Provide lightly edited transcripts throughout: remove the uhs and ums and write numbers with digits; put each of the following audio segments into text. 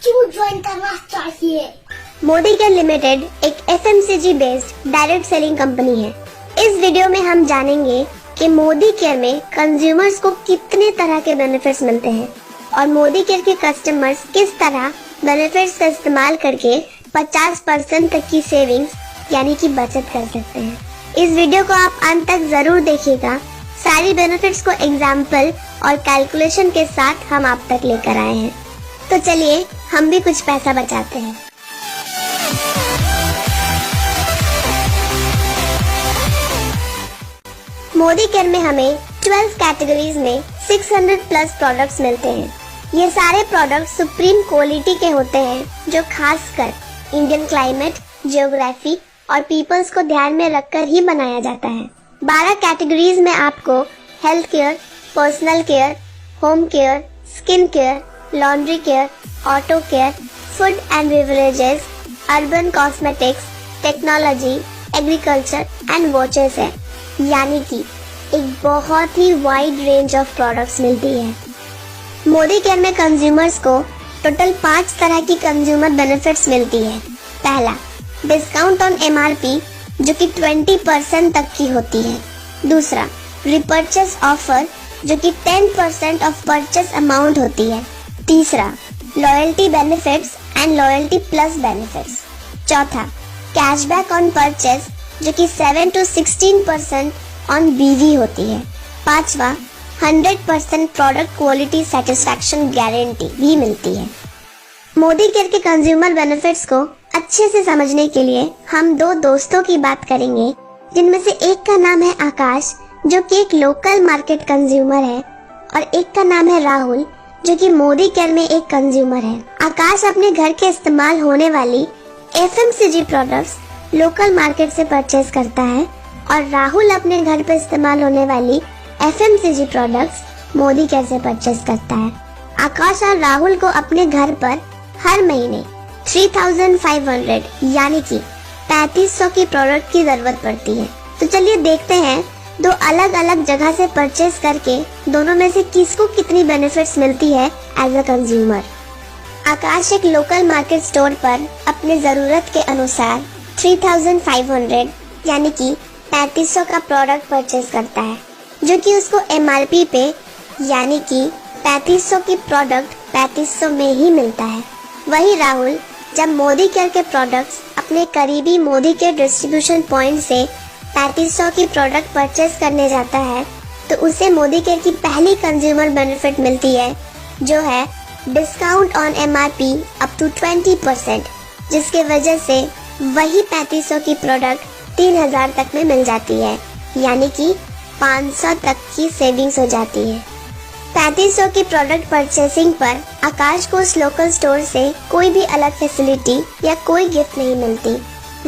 क्यों ज्वाइन करना चाहिए? मोदी केयर लिमिटेड एक FMCG based direct selling company है। इस वीडियो में हम जानेंगे कि मोदी केयर में कंज्यूमर्स को कितने तरह के बेनिफिट्स मिलते हैं और मोदी केयर के कस्टमर्स किस तरह बेनिफिट्स का इस्तेमाल करके 50% तक की सेविंग्स यानी कि बचत कर सकते हैं। इस वीडियो को आप अंत तक जरूर देखिएगा। सारी बेनिफिट्स को एग्जाम्पल और कैलकुलेशन के साथ हम आप तक लेकर आए हैं। तो चलिए हम भी कुछ पैसा बचाते हैं। मोदी केयर में हमें 12 कैटेगरीज में 600 प्लस प्रोडक्ट्स मिलते हैं। ये सारे प्रोडक्ट्स सुप्रीम क्वालिटी के होते हैं जो खासकर इंडियन क्लाइमेट, जियोग्राफी और पीपल्स को ध्यान में रखकर ही बनाया जाता है। 12 कैटेगरीज में आपको health care, personal care, home care, skin care, laundry care, auto care, food and beverages, urban cosmetics, technology, agriculture and watches है, यानी कि एक बहुत ही वाइड रेंज ऑफ प्रोडक्ट्स मिलती है। मोदी केयर में कंज्यूमर्स को टोटल 5 तरह की कंज्यूमर बेनिफिट्स मिलती है। पहला, डिस्काउंट ऑन MRP जो कि 20% तक की होती है। दूसरा, रिपर्चेस ऑफर जो कि 10% ऑफ परचेस अमाउंट होती है। तीसरा, loyalty benefits and loyalty plus benefits. चौथा, कैशबैक ऑन परचेस जो कि 7 to 16% ऑन BV होती है। पांचवा, 100% प्रोडक्ट क्वालिटी सेटिस्फैक्शन गारंटी भी मिलती है। मोदी केयर के कंज्यूमर बेनिफिट्स को अच्छे से समझने के लिए हम 2 दोस्तों की बात करेंगे, जिनमें से एक का नाम है आकाश जो कि एक लोकल मार्केट कंज्यूमर है और एक का नाम है राहुल जो कि मोदी केयर में एक कंज्यूमर है। आकाश अपने घर के इस्तेमाल होने वाली FMCG प्रोडक्ट्स लोकल मार्केट से परचेज करता है और राहुल अपने घर पर इस्तेमाल होने वाली FMCG प्रोडक्ट्स मोदी केयर से परचेज करता है। आकाश और राहुल को अपने घर पर हर महीने 3500 यानी कि 3500 की प्रोडक्ट की जरूरत पड़ती है। तो चलिए देखते हैं 2 अलग अलग जगह से परचेज करके दोनों में से किसको कितनी बेनिफिट्स मिलती है एज अ कंज्यूमर। आकाश एक लोकल मार्केट स्टोर पर अपने जरूरत के अनुसार 3500 यानी कि 3500 का प्रोडक्ट परचेज करता है जो कि उसको MRP पे यानी कि 3500 की प्रोडक्ट 3500 में ही मिलता है। वही राहुल जब मोदी केयर के प्रोडक्ट्स अपने करीबी मोदी केयर डिस्ट्रीब्यूशन पॉइंट से 3500 की प्रोडक्ट परचेज करने जाता है तो उसे मोदी केयर की पहली कंज्यूमर बेनिफिट मिलती है जो है discount on MRP up to 20%, जिसके वजह से वही 3500 की प्रोडक्ट 3000 तक में मिल जाती है, यानी कि 500 तक की सेविंग्स हो जाती है। 3500 की प्रोडक्ट परचेसिंग पर आकाश को उस लोकल स्टोर से कोई भी अलग फैसिलिटी या कोई गिफ्ट नहीं मिलती।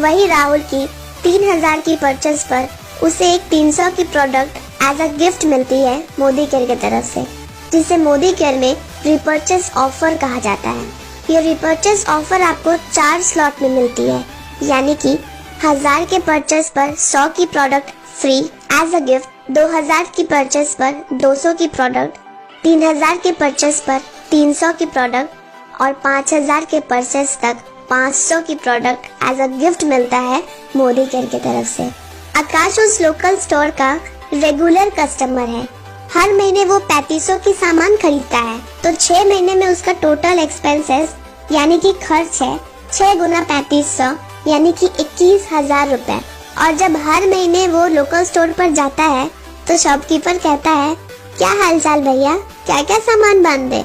वही राहुल की 3000 की परचेस पर उसे एक 300 की प्रोडक्ट एज अ गिफ्ट मिलती है मोदी केयर की तरफ से, जिसे मोदी केयर में रिपर्चेस ऑफर कहा जाता है। ये रिपर्चेस ऑफर आपको 4 स्लॉट में मिलती है, यानी कि 1000 के परचेस पर 100 की product free as a gift, 2000 की परचेस पर 200 की प्रोडक्ट, 3000 के परचेस पर 300 की प्रोडक्ट और 5000 के परचेस तक 500 की प्रोडक्ट एज अ गिफ्ट मिलता है मोदी केयर की तरफ से। आकाश उस लोकल स्टोर का रेगुलर कस्टमर है। हर महीने वो 3500 की सामान खरीदता है तो 6 महीने में उसका टोटल एक्सपेंसेस यानी कि खर्च है 6 गुना 3500 यानी कि 21,000 रुपए। और जब हर महीने वो लोकल स्टोर पर जाता है तो शॉपकीपर कहता है, क्या हालचाल भैया, क्या क्या सामान बांधे।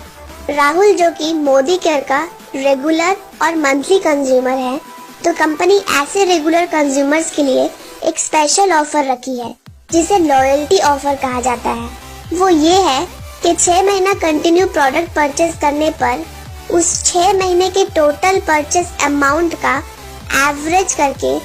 राहुल जो कि मोदी केयर का रेगुलर और मंथली कंज्यूमर है तो कंपनी ऐसे रेगुलर कंज्यूमर्स के लिए एक स्पेशल ऑफर रखी है जिसे लॉयल्टी ऑफर कहा जाता है। वो ये है कि 6 महीना कंटिन्यू प्रोडक्ट परचेज करने पर उस 6 महीने के टोटल परचेज अमाउंट का एवरेज करके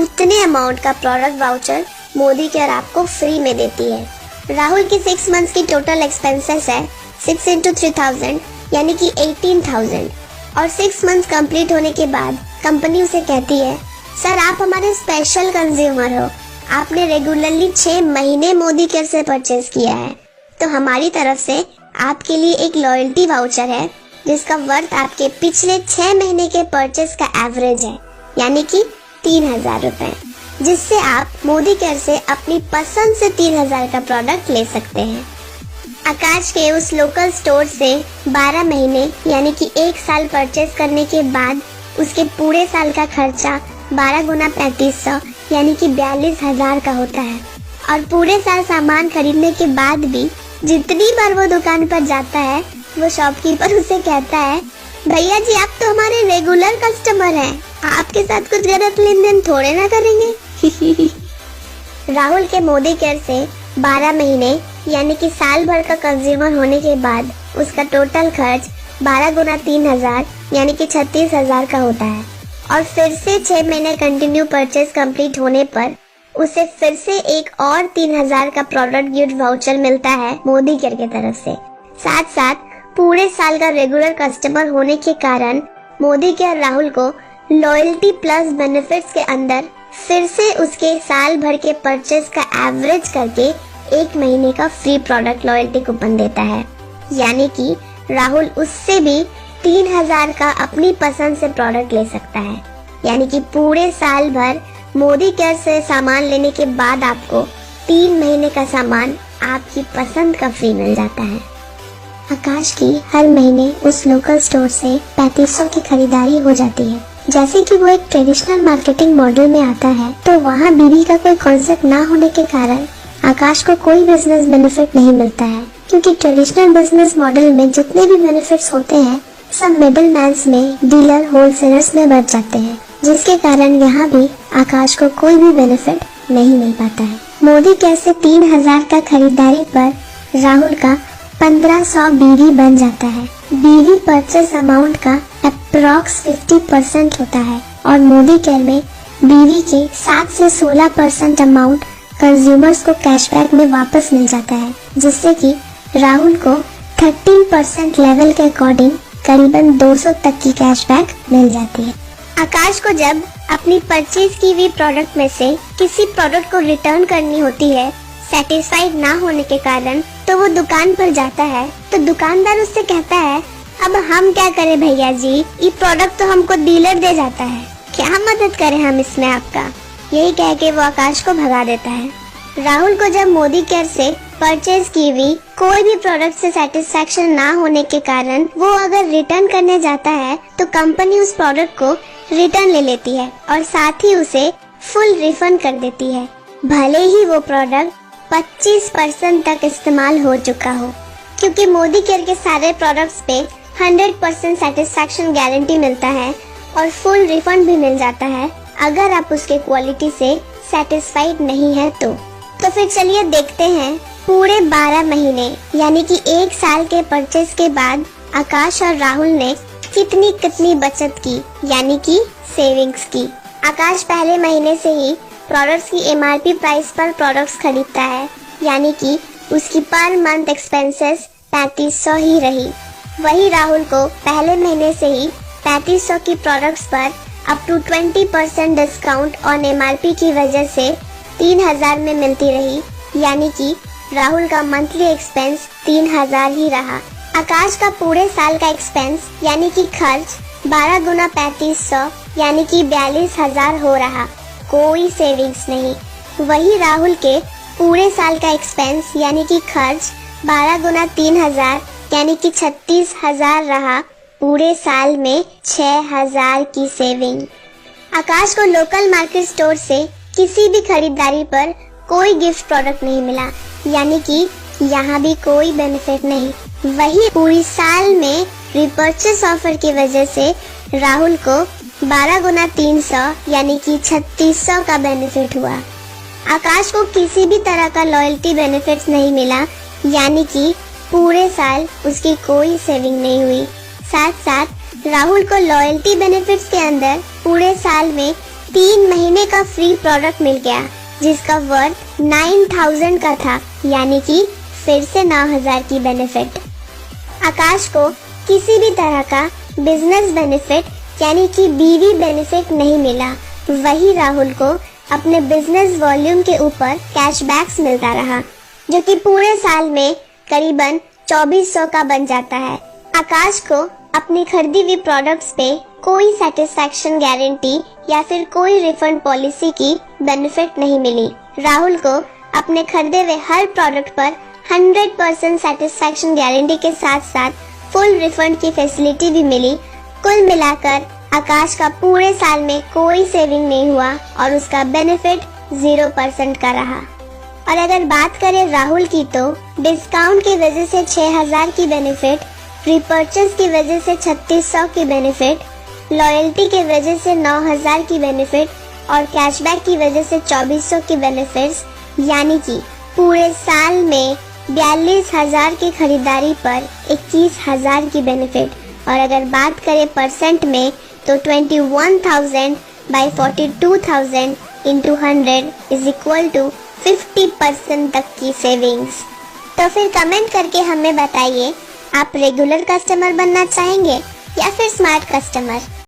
उतने अमाउंट का प्रोडक्ट वाउचर मोदी केयर आपको फ्री में देती है। राहुल की 6 मंथ्स की टोटल एक्सपेंसेस है 6 into 3000 यानी कि 18,000 और 6 मंथ्स कंप्लीट होने के बाद कंपनी उसे कहती है, सर आप हमारे स्पेशल कंज्यूमर हो, आपने रेगुलरली 6 महीने मोदी केयर से परचेज किया है तो हमारी तरफ से आपके लिए एक लॉयल्टी वाउचर है जिसका वर्थ आपके पिछले 6 महीने के परचेस का एवरेज है, यानी कि 3000 रुपए, जिससे आप मोदी केयर से अपनी पसंद से 3000 का प्रोडक्ट ले सकते हैं। आकाश के उस लोकल स्टोर से 12 महीने यानी कि 1 साल परचेस करने के बाद उसके पूरे साल का खर्चा 12 गुना 3500 यानी कि 42,000 का होता है। और पूरे साल सामान खरीदने के बाद भी जितनी बार वो दुकान पर जाता है, वो शॉपकीपर उसे कहता है, भैया जी आप तो हमारे रेगुलर कस्टमर हैं, आपके साथ कुछ गलत लेन देन थोड़े ना करेंगे। राहुल के मोदी केयर से 12 महीने यानी कि साल भर का कंज्यूमर होने के बाद उसका टोटल खर्च 12 गुना 3000 यानी कि 36,000 का होता है। और फिर से 6 महीने कंटिन्यू परचेस कंप्लीट होने पर उसे फिर से एक और 3000 का प्रोडक्ट गिफ्ट वाउचर मिलता है मोदी केयर की तरफ से। साथ साथ पूरे साल का रेगुलर कस्टमर होने के कारण मोदी केयर राहुल को लॉयल्टी प्लस बेनिफिट्स के अंदर फिर से उसके साल भर के परचेस का एवरेज करके 1 महीने का फ्री प्रोडक्ट लॉयल्टी कूपन देता है, यानी कि राहुल उससे भी 3000 का अपनी पसंद से प्रोडक्ट ले सकता है। यानी कि पूरे साल भर मोदी केयर से सामान लेने के बाद आपको 3 महीने का सामान आपकी पसंद का फ्री मिल जाता है। आकाश की हर महीने उस लोकल स्टोर से 3500 की खरीदारी हो जाती है। जैसे कि वो एक ट्रेडिशनल मार्केटिंग मॉडल में आता है, तो वहाँ बीवी का कोई कॉन्सेप्ट ना होने के कारण आकाश को कोई बिजनेस बेनिफिट नहीं मिलता है, क्योंकि ट्रेडिशनल बिजनेस मॉडल में जितने भी बेनिफिट्स होते हैं सब मिडिल मैन्स में, डीलर, होलसेलर्स में बच जाते हैं, जिसके कारण यहाँ भी आकाश को कोई भी बेनिफिट नहीं मिल पाता है। मोदी केयर से 3000 का खरीदारी पर राहुल का 1500 बीवी बन जाता है। बीवी परचेस अमाउंट का अप्रॉक्स 50% होता है और मोदी केयर में बीवी के 7 से 16% अमाउंट कंज्यूमर्स को कैशबैक में वापस मिल जाता है, जिससे कि राहुल को 13% लेवल के अकॉर्डिंग करीबन 200 तक की कैशबैक मिल जाती है। आकाश को जब अपनी परचेज की हुई प्रोडक्ट में से किसी प्रोडक्ट को रिटर्न करनी होती है सेटिस्फाइड ना होने के कारण, तो वो दुकान पर जाता है, तो दुकानदार उससे कहता है, अब हम क्या करें भैया जी, ये प्रोडक्ट तो हमको डीलर दे जाता है, क्या मदद करें हम इसमें आपका। यही कह के वो आकाश को भगा देता है। राहुल को जब मोदी केयर से परचेज की हुई कोई भी प्रोडक्ट से सेटिस्फेक्शन ना होने के कारण वो अगर रिटर्न करने जाता है, तो कंपनी उस प्रोडक्ट को रिटर्न ले लेती है और साथ ही उसे फुल रिफंड कर देती है, भले ही वो प्रोडक्ट 25% तक इस्तेमाल हो चुका हो, क्योंकि मोदी केयर के सारे प्रोडक्ट्स पे 100% सेटिस्फेक्शन गारंटी मिलता है और फुल रिफंड भी मिल जाता है अगर आप उसके क्वालिटी से सेटिस्फाइड नहीं है तो फिर चलिए देखते हैं पूरे 12 महीने यानी कि 1 साल के परचेस के बाद आकाश और राहुल ने कितनी बचत की, यानी कि सेविंग्स की। आकाश पहले महीने से ही प्रोडक्ट्स की MRP प्राइस पर प्रोडक्ट्स खरीदता है, यानी कि उसकी पर मंथ एक्सपेंसेस 3500 ही रही। वही राहुल को पहले महीने से ही 3500 की प्रोडक्ट्स पर up to 20% discount on MRP की वजह से 3000 में मिलती रही, यानी कि राहुल का मंथली एक्सपेंस 3000 ही रहा। आकाश का पूरे साल का एक्सपेंस यानी कि खर्च 12 गुना 3500 यानी कि 42,000 हो रहा, कोई सेविंग्स नहीं। वही राहुल के पूरे साल का एक्सपेंस यानी कि खर्च 12 गुना 3000 यानी कि 36,000 रहा, पूरे साल में 6,000 की सेविंग। आकाश को लोकल मार्केट स्टोर से किसी भी खरीदारी पर कोई गिफ्ट प्रोडक्ट नहीं मिला, यानी कि यहाँ भी कोई बेनिफिट नहीं। वही पूरी साल में रिपर्चेस ऑफर की वजह से राहुल को 12 गुना 300 यानी कि 3600 का बेनिफिट हुआ। आकाश को किसी भी तरह का लॉयल्टी बेनिफिट्स नहीं मिला, यानी कि पूरे साल उसकी कोई सेविंग नहीं हुई। साथ साथ राहुल को लॉयल्टी बेनिफिट्स के अंदर पूरे साल में 3 महीने का फ्री प्रोडक्ट मिल गया, जिसका वर्थ 9000 का था, यानी कि फिर से 9000 की बेनिफिट। आकाश को किसी भी तरह का बिजनेस बेनिफिट यानी कि बीवी बेनिफिट नहीं मिला। वही राहुल को अपने बिजनेस वॉल्यूम के ऊपर कैशबैक्स मिलता रहा, जो कि पूरे साल में करीबन 2400 का बन जाता है। आकाश को अपनी खरीदी हुई प्रोडक्ट्स पे कोई सेटिस्फैक्शन गारंटी या फिर कोई रिफंड पॉलिसी की बेनिफिट नहीं मिली। राहुल को अपने खरीदे हुए हर प्रोडक्ट पर 100% सेटिस्फैक्शन गारंटी के साथ साथ फुल रिफंड की फैसिलिटी भी मिली। कुल मिलाकर आकाश का पूरे साल में कोई सेविंग नहीं हुआ और उसका बेनिफिट 0% का रहा। और अगर बात करें राहुल की तो डिस्काउंट की वजह से 6000 की बेनिफिट, रिपर्चेस की वजह से 3600 की बेनिफिट, लॉयल्टी की वजह से 9000 की बेनिफिट और कैशबैक की वजह से 2400 की बेनिफिट्स, यानी कि पूरे साल में 42000 की खरीदारी पर 21000 की बेनिफिट। और अगर बात करें परसेंट में तो 21,000 by 42,000 into 100 is equal to 50% तक की सेविंग्स। तो फिर कमेंट करके हमें बताइए, आप रेगुलर कस्टमर बनना चाहेंगे या फिर स्मार्ट कस्टमर।